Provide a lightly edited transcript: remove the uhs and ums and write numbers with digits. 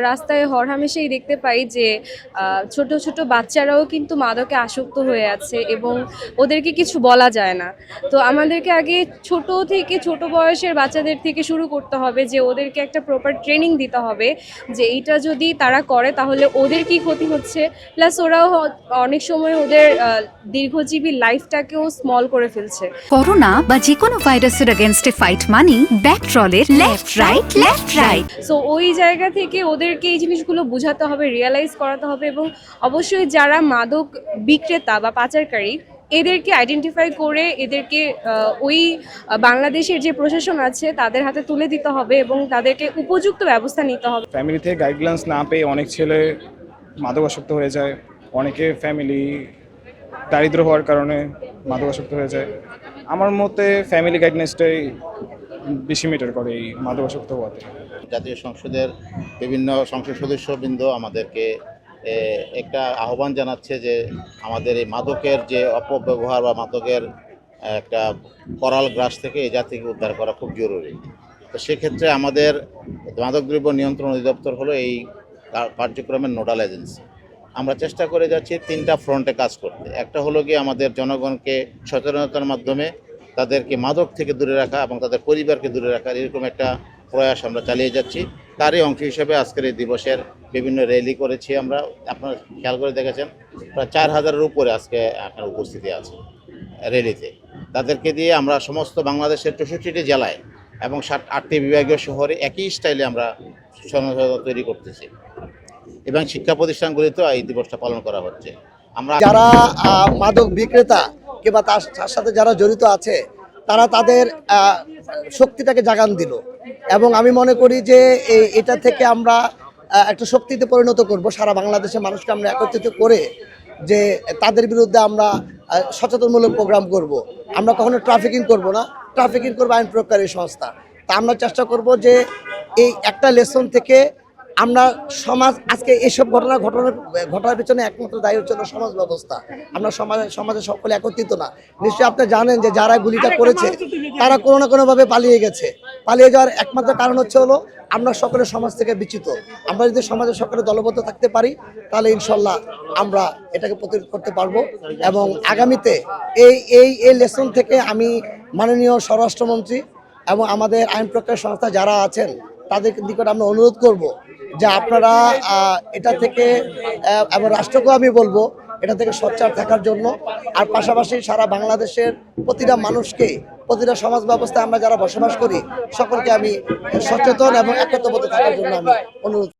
রাস্তায় হরহামেশাই দেখতে পাই যে ছোট ছোট বাচ্চারাও কিন্তু মাদকে আসক্ত হয়ে আছে এবং ওদেরকে কিছু বলা যায় না। তো আমাদেরকে আগে ছোট থেকে ছোট বয়সের বাচ্চাদের থেকে শুরু করতে হবে, যে ওদেরকে একটা প্রপার ট্রেনিং দিতে হবে যে এইটা যদি তারা করে তাহলে ওদের কি ক্ষতি হচ্ছে, প্লাস ওরাও অনেক সময় ওদের দীর্ঘজীবী লাইফটাকেও স্মল করে ফেলছে। করোনা বা যে কোনো ভাইরাসের এগেইনস্টে ফাইট মানি ব্যাকট্রলের লেফট রাইট। সো ওই জায়গা থেকে ওদেরকে এই জিনিসগুলো বোঝাতে হবে, রিয়েলাইজ করাতে হবে, এবং অবশ্যই যারা মাদক বিক্রেতা বা পাচারকারী এদেরকে আইডেন্টিফাই করে এদেরকে ওই বাংলাদেশের যে প্রশাসন আছে তাদের হাতে তুলে দিতে হবে এবং তাদেরকে উপযুক্ত ব্যবস্থা নিতে হবে। ফ্যামিলি থেকে গাইডলাইন্স না পেয়ে অনেক ছেলে মাদকাসক্ত হয়ে যায়, অনেকে ফ্যামিলি দারিদ্র হওয়ার কারণে মাদকাসক্ত হয়ে যায়। আমার মতে ফ্যামিলি গাইডলাইন্সটাই বেশি ম্যাটার করে এই মাদকাসক্ত হওয়াতে। জাতীয় সংসদের বিভিন্ন সংসদ সদস্যবৃন্দ আমাদেরকে একটা আহ্বান জানাচ্ছে যে আমাদের এই মাদকের যে অপব্যবহার বা মাদকের একটা করাল গ্রাস থেকে এই জাতিকে উদ্ধার করা খুব জরুরি। তো সেক্ষেত্রে আমাদের মাদকদ্রব্য নিয়ন্ত্রণ অধিদপ্তর হলো এই কার্যক্রমের নোডাল এজেন্সি। আমরা চেষ্টা করে যাচ্ছি তিনটা ফ্রন্টে কাজ করতে। একটা হলো গিয়ে আমাদের জনগণকে সচেতনতার মাধ্যমে তাদেরকে মাদক থেকে দূরে রাখা এবং তাদের পরিবারকে দূরে রাখার এরকম একটা প্রয়াস আমরা চালিয়ে যাচ্ছি। তারই অংশ হিসেবে আজকের এই দিবসের বিভিন্ন র্যালি করেছি আমরা। আপনারা খেয়াল করে দেখেছেন প্রায় 4000-এর উপরে আজকে আপনার উপস্থিতি আছে র্যালিতে। তাদেরকে দিয়ে আমরা সমস্ত বাংলাদেশের 64টি জেলায় এবং 8টি বিভাগীয় শহরে একই স্টাইলে আমরা সচেতনতা তৈরি করতেছি এবং শিক্ষা প্রতিষ্ঠানগুলিতেও এই দিবসটা পালন করা হচ্ছে। আমরা যারা মাদক বিক্রেতা কিংবা তার সাথে যারা জড়িত আছে তারা তাদের শক্তিটাকে জাগান দিল, এবং আমি মনে করি যে এটা থেকে আমরা একটা শক্তিতে পরিণত করব। সারা বাংলাদেশের মানুষকে আমরা একত্রিত করে যে তাদের বিরুদ্ধে আমরা সচেতনমূলক প্রোগ্রাম করব। আমরা কখনো ট্রাফিকিং করব না, ট্রাফিকিং করবো আইন প্রয়োগকারী সংস্থা। তা আমরা চেষ্টা করব যে এই একটা লেসন থেকে আমরা সমাজ আজকে এইসব ঘটনার পিছনে একমাত্র দায়ী হচ্ছে সমাজ ব্যবস্থা। আমরা সমাজে সকলে একত্রিত না। নিশ্চয়ই আপনি জানেন যে যারা গুলিটা করেছে তারা কোনো না কোনোভাবে পালিয়ে গেছে। পালিয়ে যাওয়ার একমাত্র কারণ হলো আমরা সকলে সমাজ থেকে বিচ্যুত। আমরা যদি সমাজে সকলে দলবদ্ধ থাকতে পারি তাহলে ইনশাল্লাহ আমরা এটাকে প্রতিরোধ করতে পারবো। এবং আগামীতে এই লেসন থেকে আমি মাননীয় স্বরাষ্ট্রমন্ত্রী এবং আমাদের আইন প্রয়োগকারী সংস্থা যারা আছেন তাদের নিকট আমরা অনুরোধ করব যে আপনারা এটা থেকে এবং রাষ্ট্রকেও আমি বলবো এটা থেকে সোচ্চার থাকার জন্য। আর পাশাপাশি সারা বাংলাদেশের প্রতিটা মানুষকে, প্রতিটা সমাজ ব্যবস্থায় আমরা যারা বসবাস করি সকলকে আমি সচেতন এবং একত্রবদ্ধ থাকার জন্য আমি অনুরোধ